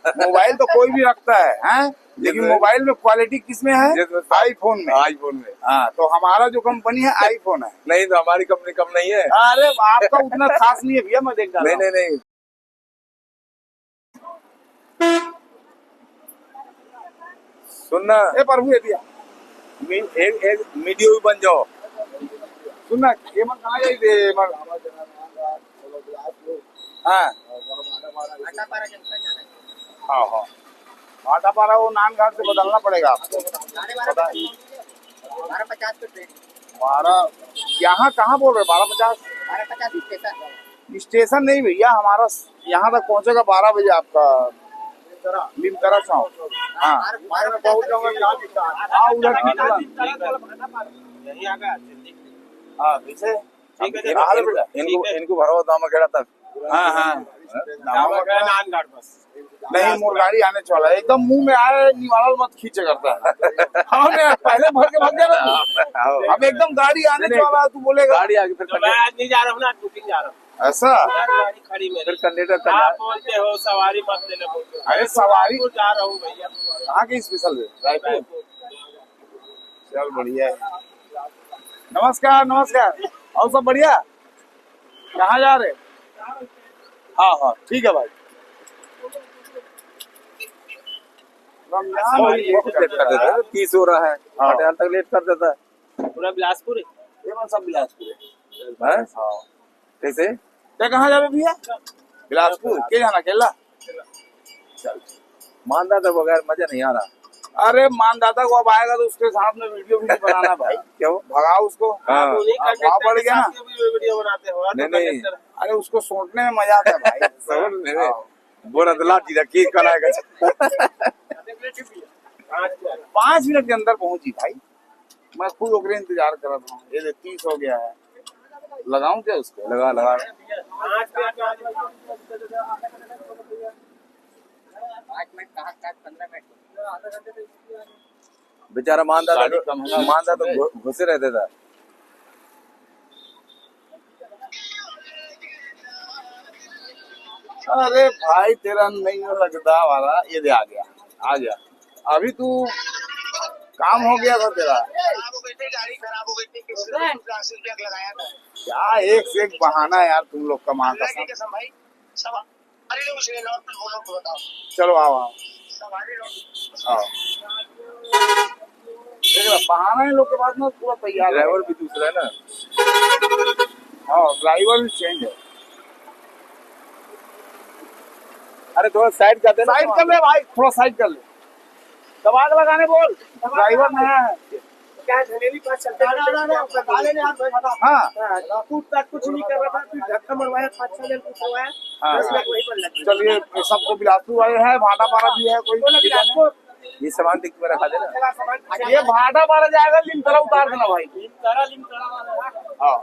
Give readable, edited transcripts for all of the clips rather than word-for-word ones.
Mobile तो कोई भी रखता है लेकिन मोबाइल में क्वालिटी किसमें है? आईफोन में। आईफोन में। हाँ, तो हमारा जो कंपनी है आईफोन है। नहीं तो हमारी कंपनी कम नहीं है। अरे आपका उतना खास नहीं है भैया, मैं देख रहा हूँ। नहीं सुनना ए प्रभु भैया एक वीडियो भी बन जाओ। सुनना ये मत कहा जाए दे मत। हाँ हाँ हाँ, भाटापारा वो नान घाट से बदलना पड़ेगा आपको। 12:50 12 यहाँ कहाँ बोल रहे? 12:50 स्टेशन नहीं भैया, हमारा यहाँ तक पहुँचेगा 12 बजे आपका लीमकरा चौक। हाँ हाँ उधर हाँ वैसे इनको भरो दामा खेड़ा तक। हाँ हाँ नहीं, मोर गाड़ी आने वाला है एकदम मुंह में आए निवारल मत खींचे करता है। हाँ पहले भर के भाग जा रहा, अब एकदम गाड़ी आने वाला है तू बोलेगा गाड़ी आगे फिर मैं आज नहीं जा रहा हूँ ना, बुकिंग जा रहा हूँ। ऐसा? गाड़ी खड़ी मेरी। फिर कंडक्टर आप बोलते हो सवारी मत लेना बोलते हो। अरे सवारी जा रहा हूँ भैया। कहाँ की स्पेशल है? रायपुर। चल बढ़िया है। नमस्कार नमस्कार, और सब बढ़िया? कहाँ जा रहे? हाँ हाँ ठीक है भाई। लेट कर देता है, 30 हो रहा है, पटियाला तक लेट कर देता है। पूरा बिलासपुर है। ये सब बिलासपुर है। हाँ कैसे क्या कहाँ जा रहे भैया? बिलासपुर के जाना अकेला? चल मानदा तो बगैर मजा नहीं आ रहा। अरे मानदाता को अब आएगा तो उसके साथ में वीडियो भी बनाना भाई। क्यों भगाओ उसको। हाँ। भाव बढ़ गया ना। वीडियो बनाते हो। नहीं अरे उसको सोचने में मजा आता है भाई। समझ नहीं बोरा तो लाठी रखी कराएगा। 5 मिनट के अंदर पहुंची भाई, मैं खुद ओकरे इंतजार कर रहा हूँ। ये 30 हो गया है, लगाऊं क्या उसको? लगा लगा 5 मिनट कहाँ 15 मिनट। बेचारा मानदा तो घुसे रहते था। अरे भाई तेरा नहीं लगता वाला, ये दे आ गया। अभी तू काम हो गया था तेरा। गाड़ी खराब हो गई थी, लगाया था। क्या एक से एक बहाना यार तुम लोग का माँ का। चलो आओ देख रहा बहाना है लोग के पास ना, पूरा तैयार। ड्राइवर भी दूसरा है ना। हाँ ड्राइवर भी चेंज है। अरे थोड़ा साइड कर दे, साइड कर ले भाई, थोड़ा साइड कर ले। दबाग लगाने बोल, ड्राइवर नया है। क्या जलेबी पास चलते हाँ कुछ नहीं कर रहा था, धक्का मरवाया 5-6 दिन वहीं पर लग। चलिए सबको बिलासपुर वाले है, भाटापारा भी है कोई। ये सामान दिख में रखा देना। ये भाटापारा जाएगा, लिमकरा उतार देना भाई। हाँ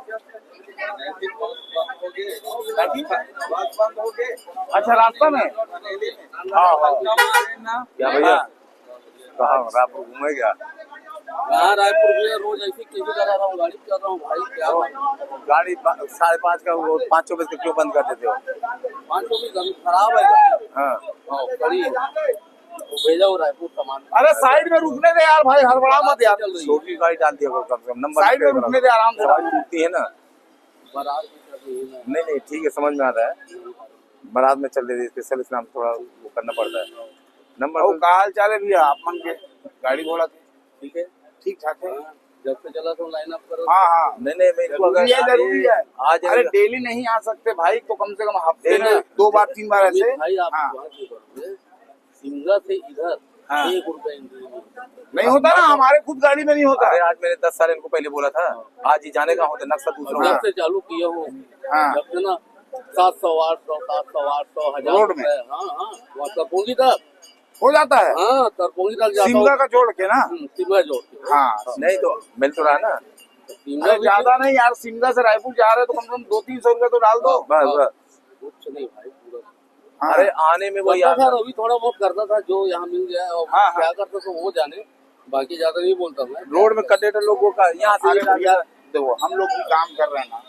अच्छा रास्ता में। हाँ क्या भैया कहाँ रायपुर घूमे क्या? हाँ रायपुर में रोज ऐसी कैसे करा रहा हूँ, गाड़ी कर रहा हूँ भाई। क्या गाड़ी 5:30 का वो 5 बजे क्यों बंद कर देते हो? 5 भी खराब है गाड़ी। हाँ बड़ी भेजा हो रायपुर सामान। अरे साइड में रुकने दे यार भाई, हड़बड़ा मत यार। छोटी गाड़ी डालती है कम से कम नंबर साइड में रुकने दे आराम से। गाड़ी टूटती है ना। नहीं नहीं ठीक है, समझ में आ रहा है। बारात में चल रही थी स्पेशल, इसलिए थोड़ा वो करना पड़ता है। नंबर का हाल चाल है भैया आप मन के? गाड़ी घोड़ा ठीक है, ठीक ठाक है। जब से चला तो लाइन अप करो। हाँ हाँ नहीं मैं इसको अगर जरूरी है। आज अरे डेली नहीं आ सकते भाई, तो कम से कम हफ्ते में 2 बार 3 बार ऐसे। भाई आप हाँ। सिमला से इधर हाँ। 1 रुपए नहीं होता ना, हमारे खुद गाड़ी में नहीं होता। अरे आज मैंने 10 साल इनको पहले बोला था, आज ही जाने का होता नक्शा दूसरा। जब से चालू किए हो हाँ। जब से ना 700 800 700 800 1000 रोड में। हाँ हाँ वहाँ तरपोंगी तक हो जाता है। हाँ तरपोंगी तक जाता शिमला का जोड़ के ना। शिमला जोड़ के। हाँ नहीं तो मिल तो रहा ना। अरे ज्यादा नहीं यार, शिमला से रायपुर जा रहे तो कम से कम 200-300 रुपए तो डाल दो। बस कुछ नहीं भाई पूरा। हाँ। अरे आने में वही करता था, अभी थोड़ा बहुत करता था जो यहाँ मिल गया और हाँ, क्या करता तो वो जाने, बाकी ज्यादा नहीं बोलता मैं। रोड में कंडक्टर लोगों का यहाँ से देखो हम लोग भी काम कर रहे हैं ना,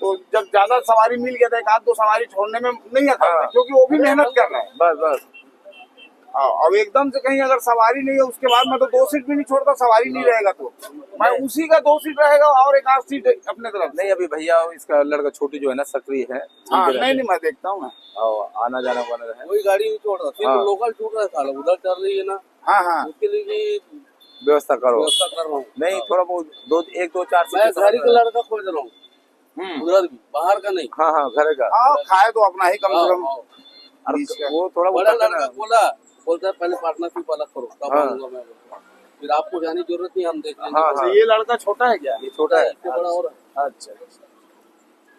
तो जब ज्यादा सवारी मिल गया था 1-2 सवारी छोड़ने में नहीं आता, क्योंकि वो भी मेहनत कर रहे हैं। बस अब एकदम से कहीं अगर सवारी नहीं है उसके बाद मैं तो 2 सीट भी नहीं छोड़ता, सवारी नहीं रहेगा तो मैं उसी का 2 सीट रहेगा और एक 8 सीट अपने तरफ। नहीं अभी भैया इसका लड़का छोटी जो है ना सक्रिय है। हाँ नहीं मैं देखता हूँ। और आना जाना बना रहे। कोई गाड़ी नहीं छोड़ रहा, सिर्फ हाँ। लोकल छूट रहा है साला, उधर चल रही है ना, हाँ हाँ उसके लिए भी व्यवस्था करो। व्यवस्था कर रहा हूँ। नहीं थोड़ा बहुत 1 2 4 मैं घर का लड़का खोज रहा हूँ, उधर भी, बाहर का नहीं। हाँ हाँ घर का। हाँ खाए तो अपना ही कम से कम। और बीच का। वो थोड़ा बड़ा ऊपर लड़का बोलता है पहले पार्टनरशिप अलग करो तब हाँ। आऊंगा मैं, फिर आपको जाने की जरूरत नहीं, हम देख लेंगे। हाँ, अच्छा, ये लड़का छोटा है क्या? ये छोटा है। इससे बड़ा हो रहा है। अच्छा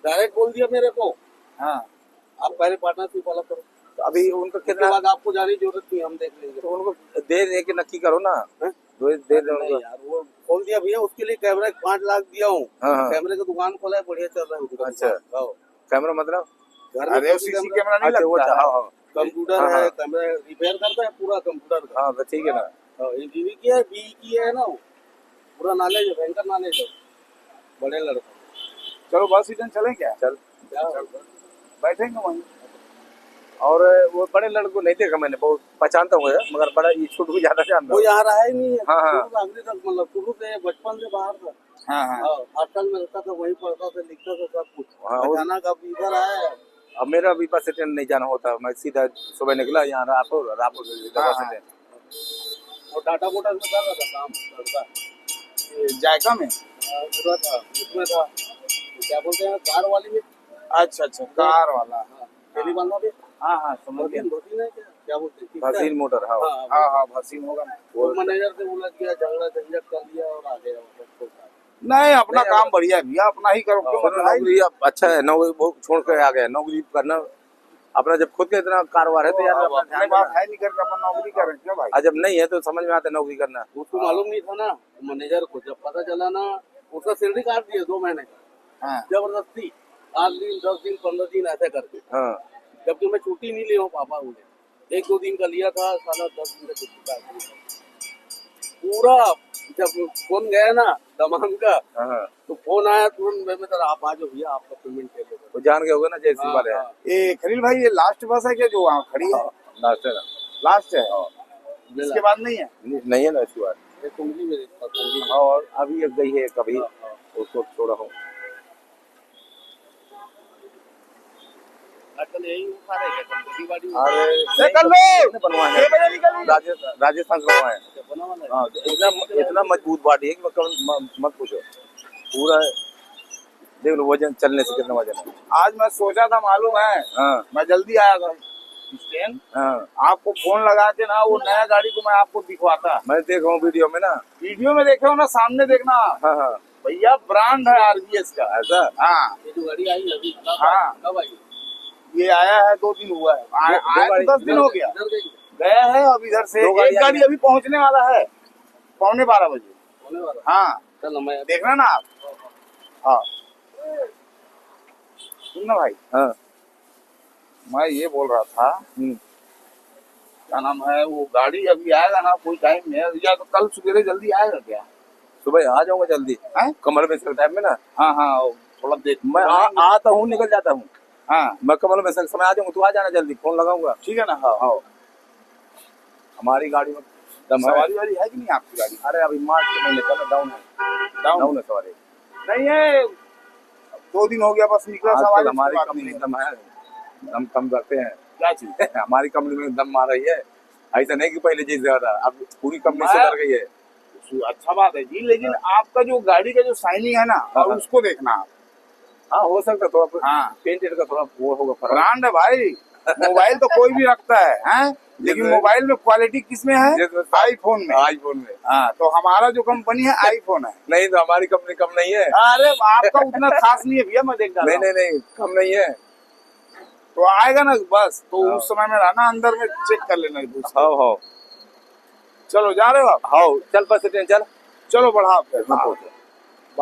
डायरेक्ट बोल दिया मेरे को, हाँ आप पहले पार्टनरशिप अलग करो, तो अभी उनका उसके कितना बाद आपको जाने की जरूरत नहीं, हम देख लेंगे। तो उनको दे दे के नक्की करो ना। दे दे नहीं उनको। यार, वो खोल दिया भैया, उसके लिए कैमरा 5 लाख दिया हूँ। हाँ, हाँ। कैमरे का दुकान खोला है, बढ़िया चल रहा है उसका अच्छा। दुकान। हाँ। कैमरा मतलब घर में अरे सीसी कैमरा नहीं अच्छा वो लगता है। हाँ हाँ कंप्यूटर हाँ, है, हाँ। कैमरा रिपेयर करता है पूरा कंप्यूटर का। हाँ तो ठीक है ना। इंजीनियर की है, बी की है ना, वो पूरा नॉलेज है, भयंकर नॉलेज है, बड़े लड़का। चलो बस सीजन चलें क्या? चल क्या बैठेंगे वहीं। और वो बड़े लड़के को नहीं देखा मैंने, बहुत पहचानता हूँ मगर बड़ा ये छोटू को ज्यादा जानता वो हूँ। यहाँ रहा ही नहीं है, हाँ, हाँ। शुरू से आखिरी तक, मतलब शुरू से बचपन से बाहर था। हाँ हाँ हॉस्टल में रहता था, वहीं पढ़ता था, लिखता था, सब कुछ। हाँ, वो- अचानक अब इधर आया है। अब मेरा भी बस स्टैंड नहीं जाना होता, मैं सीधा सुबह निकला यहाँ रायपुर से सीधा हाँ, बस हाँ। स्टैंड। और टाटा मोटर्स में कर रहा था काम, लड़का। ये जायका में। पूरा था, उसमें था, तो क्या बोलते हैं, कार वाली में। अच्छा अच्छा कार वाला। हाँ, पहली बांधा भी। हाँ हाँ समझ गया। भसीन है क्या बोलते हैं? भसीन मोटर हाँ। हाँ, हाँ हाँ भसीन होगा। वो मैनेजर से उलझ गया, झगड़ा झंझट कर दिया और आ गया वापस कोलकाता। नहीं अपना नहीं, काम बढ़िया है भैया, अपना ही करो। क्यों चलो, बताइए? नौकरी अब अच्छा है, नौकरी वो छोड़ कर आ गया, नौकरी करना अपना जब खुद का इतना कारोबार है तो यार अब अपना अपने ध्यान बात देना। है नहीं करके अपन नौकरी करें क्यों भाई? और जब नहीं है तो समझ में आता है नौकरी करना। उसको मालूम नहीं था ना मैनेजर को, जब पता चला ना, उसका सैलरी काट दिया 2 महीने का हाँ जबरदस्ती, 8 दिन 10 दिन 15 दिन ऐसे करके, हाँ जबकि मैं छुट्टी नहीं लिया हूँ पापा बोले, 1-2 दिन का लिया था, साला 10 दिन का छुट्टी काट दिया पूरा। जब फोन गया ना दमान का, हाँ तो फोन आया तुरंत, मैं सर आप आ जाओ भैया, आपका पेमेंट ले लो। वो जान गए होगा ना जैसी हाँ, वाले हाँ, ये खलील भाई, ये लास्ट बस है क्या जो वहाँ खड़ी है? लास्ट है ना। लास्ट है, मिला। इसके बाद नहीं है? नहीं है ना इसकी बात। ये कुंडली में देखता, कुंडली में। और अभी एक गई है कभी हाँ, हाँ। उसको छोड़ा हूँ। आजकल यही खा रहे हैं क्या, खेती बाड़ी में? अरे निकल लो। बनवाए 6 बजे निकलिए। राजस्थान से बनवाए हैं। अच्छा, बना वाला है? हाँ तो इतना मजबूत बॉडी है कि मत पूछो, पूरा देख लो वजन, चलने से कितना वजन है। आज मैं सोचा था मालूम है, हाँ मैं जल्दी आया था स्टैंड, हाँ आपको फोन लगा के ना वो नया गाड़ी को मैं आपको दिखवाता। मैं देख रहा हूँ वीडियो में ना। वीडियो में देखे हो ना, सामने देखना हाँ हाँ भैया, ब्रांड है आरबीएस का। ऐसा। हाँ ये जो गाड़ी आई अभी हाँ। कब आई? ये आया है 2 दिन हुआ है, आया तो 10 दिन हो गया। इधर गई गया है अब इधर से 2 एक गाड़ी अभी पहुंचने वाला है 12:15 बजे। होने वाला। हाँ चल मैं देखना ना आप। हाँ सुनना भाई, हाँ मैं ये बोल रहा था, क्या नाम है, वो गाड़ी अभी आएगा ना कोई टाइम में, या तो कल सवेरे जल्दी आएगा क्या? सुबह आ जाऊंगा जल्दी। हैं? कमर में सर टाइम में ना हाँ हाँ थोड़ा देख, मैं आता हूँ, निकल जाता हूँ। हाँ मैं कमर में समय आ जाऊंगा, तू आ जाना जल्दी, फोन लगाऊंगा। ठीक है ना। हाँ हाँ हमारी गाड़ी में दम है। सवारी वाली है कि नहीं आपकी गाड़ी? अरे अभी मार्च के महीने चलो डाउन है, डाउन है सवारी। नहीं है, 2 दिन हो गया बस निकला आजकल सवारी। हमारी उसके बाद कंपनी नहीं। दम है, दम कम करते हैं। क्या चीज? हमारी कंपनी में दम मार रही है, ऐसा नहीं कि पहले जैसे ज्यादा, अब पूरी कंपनी मैं- सुधर गई है। अच्छा बात है जी, लेकिन आपका जो गाड़ी का जो शाइनिंग है ना, हाँ, और हाँ। उसको देखना आप। हाँ हो सकता है थोड़ा हाँ पेंटेड का थोड़ा वो होगा फर्क। ब्रांड है भाई, मोबाइल तो कोई भी रखता है, हैं? लेकिन जैसे- मोबाइल में क्वालिटी किसमें है? जैसे- आईफोन में। आईफोन में। हाँ तो हमारा जो कंपनी है आईफोन है। नहीं तो हमारी कंपनी कम नहीं है। अरे आपका उतना खास नहीं है भैया, मैं देख नहीं नहीं नहीं कम नहीं है। तो आएगा ना बस, तो हाँ। उस समय में रहना, अंदर में चेक कर लेना एक दूसरे। हाँ चलो जा रहे हो आप? हाँ चल बस स्टैंड चल। चलो बढ़ा फिर। हाँ। हाँ।